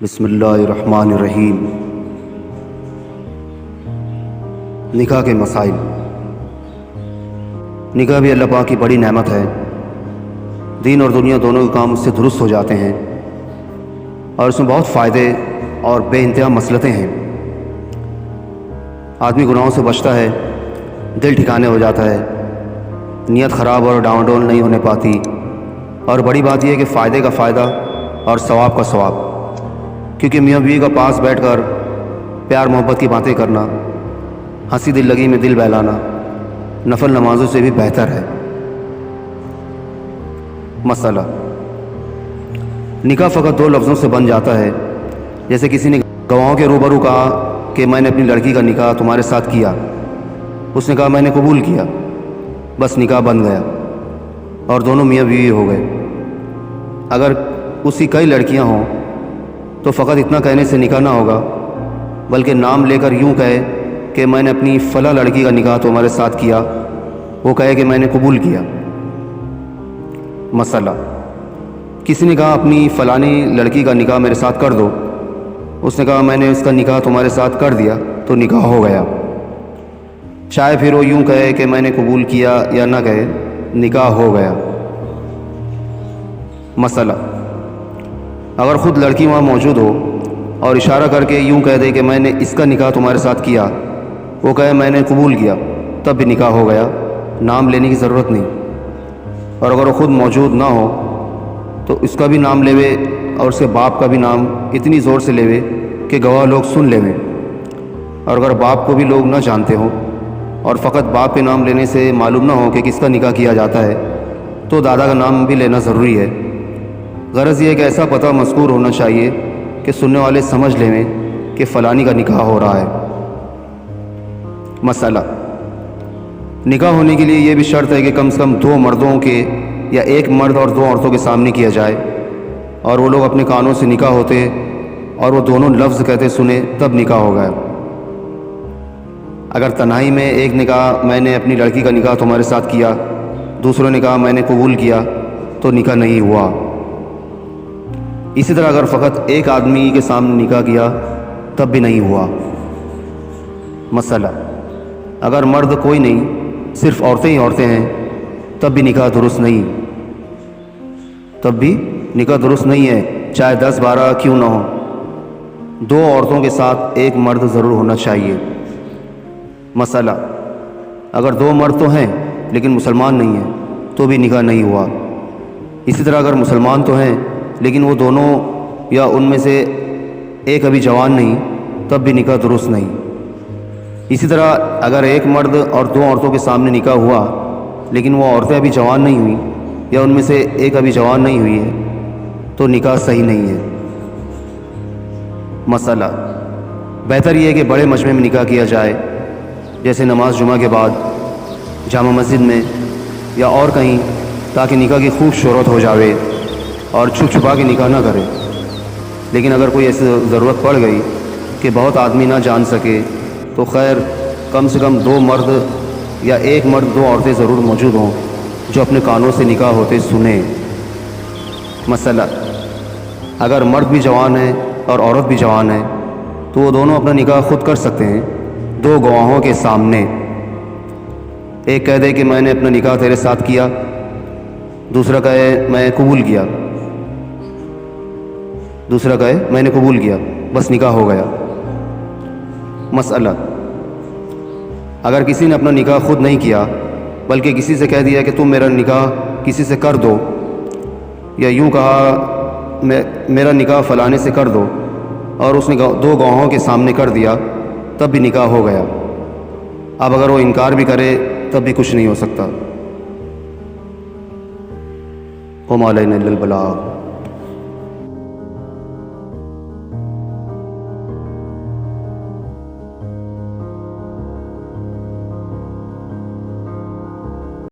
بسم اللہ الرحمن الرحیم۔ نکاح کے مسائل۔ نکاح بھی اللہ پاک کی بڑی نعمت ہے۔ دین اور دنیا دونوں کے کام اس سے درست ہو جاتے ہیں اور اس میں بہت فائدے اور بے انتہا مصلحتیں ہیں۔ آدمی گناہوں سے بچتا ہے، دل ٹھکانے ہو جاتا ہے، نیت خراب اور ڈاواں ڈول نہیں ہونے پاتی، اور بڑی بات یہ ہے کہ فائدے کا فائدہ اور ثواب کا ثواب، کیونکہ میاں بیوی کا پاس بیٹھ کر پیار محبت کی باتیں کرنا، ہنسی دل لگی میں دل بہلانا نفل نمازوں سے بھی بہتر ہے۔ مسئلہ: نکاح فقط دو لفظوں سے بن جاتا ہے، جیسے کسی نے گواہوں کے روبرو کہا کہ میں نے اپنی لڑکی کا نکاح تمہارے ساتھ کیا، اس نے کہا میں نے قبول کیا، بس نکاح بن گیا اور دونوں میاں بیوی ہو گئے۔ اگر اس کی کئی لڑکیاں ہوں تو فقط اتنا کہنے سے نکاح نہ ہوگا، بلکہ نام لے کر یوں کہے کہ میں نے اپنی فلاں لڑکی کا نکاح تمہارے ساتھ کیا، وہ کہے کہ میں نے قبول کیا۔ مسئلہ: کسی نے کہا اپنی فلانی لڑکی کا نکاح میرے ساتھ کر دو، اس نے کہا میں نے اس کا نکاح تمہارے ساتھ کر دیا، تو نکاح ہو گیا۔ چاہے پھر وہ یوں کہے کہ میں نے قبول کیا یا نہ کہے، نکاح ہو گیا۔ مسئلہ: اگر خود لڑکی وہاں موجود ہو اور اشارہ کر کے یوں کہہ دے کہ میں نے اس کا نکاح تمہارے ساتھ کیا، وہ کہے میں نے قبول کیا، تب بھی نکاح ہو گیا، نام لینے کی ضرورت نہیں۔ اور اگر وہ خود موجود نہ ہو تو اس کا بھی نام لیوے اور اس کے باپ کا بھی نام اتنی زور سے لیوے کہ گواہ لوگ سن لیوے۔ اور اگر باپ کو بھی لوگ نہ جانتے ہوں اور فقط باپ کے نام لینے سے معلوم نہ ہو کہ کس کا نکاح کیا جاتا ہے، تو دادا کا نام بھی لینا ضروری ہے۔ غرض یہ ہے کہ ایسا پتہ مذکور ہونا چاہیے کہ سننے والے سمجھ لیں کہ فلانی کا نکاح ہو رہا ہے۔ مسئلہ: نکاح ہونے کے لیے یہ بھی شرط ہے کہ کم سے کم دو مردوں کے یا ایک مرد اور دو عورتوں کے سامنے کیا جائے، اور وہ لوگ اپنے کانوں سے نکاح ہوتے اور وہ دونوں لفظ کہتے سنے، تب نکاح ہو گیا۔ اگر تنہائی میں ایک نے کہا میں نے اپنی لڑکی کا نکاح تمہارے ساتھ کیا، دوسروں نے کہا میں نے قبول کیا، تو نکاح نہیں ہوا۔ اسی طرح اگر فقط ایک آدمی کے سامنے نکاح کیا تب بھی نہیں ہوا۔ مسئلہ: اگر مرد کوئی نہیں، صرف عورتیں ہی عورتیں ہیں، تب بھی نکاح درست نہیں، ہے، چاہے 10-12 کیوں نہ ہو، دو عورتوں کے ساتھ ایک مرد ضرور ہونا چاہیے۔ مسئلہ: اگر دو مرد تو ہیں لیکن مسلمان نہیں ہیں تو بھی نکاح نہیں ہوا۔ اسی طرح اگر مسلمان تو ہیں لیکن وہ دونوں یا ان میں سے ایک ابھی جوان نہیں، تب بھی نکاح درست نہیں۔ اسی طرح اگر ایک مرد اور دو عورتوں کے سامنے نکاح ہوا لیکن وہ عورتیں ابھی جوان نہیں ہوئیں یا ان میں سے ایک ابھی جوان نہیں ہوئی ہے، تو نکاح صحیح نہیں ہے۔ مسئلہ: بہتر یہ ہے کہ بڑے مجمع میں نکاح کیا جائے، جیسے نماز جمعہ کے بعد جامع مسجد میں یا اور کہیں، تاکہ نکاح کی خوب شہرت ہو جاوے، اور چھپ چھپا کے نکاح نہ کرے۔ لیکن اگر کوئی ایسی ضرورت پڑ گئی کہ بہت آدمی نہ جان سکے، تو خیر کم سے کم دو مرد یا ایک مرد دو عورتیں ضرور موجود ہوں جو اپنے کانوں سے نکاح ہوتے سنیں۔ مسئلہ: اگر مرد بھی جوان ہے اور عورت بھی جوان ہے تو وہ دونوں اپنا نکاح خود کر سکتے ہیں، دو گواہوں کے سامنے۔ ایک کہہ دے کہ میں نے اپنا نکاح تیرے ساتھ کیا، دوسرا کہے میں قبول کیا، بس نکاح ہو گیا۔ مسئلہ: اگر کسی نے اپنا نکاح خود نہیں کیا بلکہ کسی سے کہہ دیا کہ تم میرا نکاح کسی سے کر دو، یا یوں کہا میرا نکاح فلانے سے کر دو، اور اس نے دو گواہوں کے سامنے کر دیا، تب بھی نکاح ہو گیا۔ اب اگر وہ انکار بھی کرے تب بھی کچھ نہیں ہو سکتا۔ وما علینا الا البلاغ۔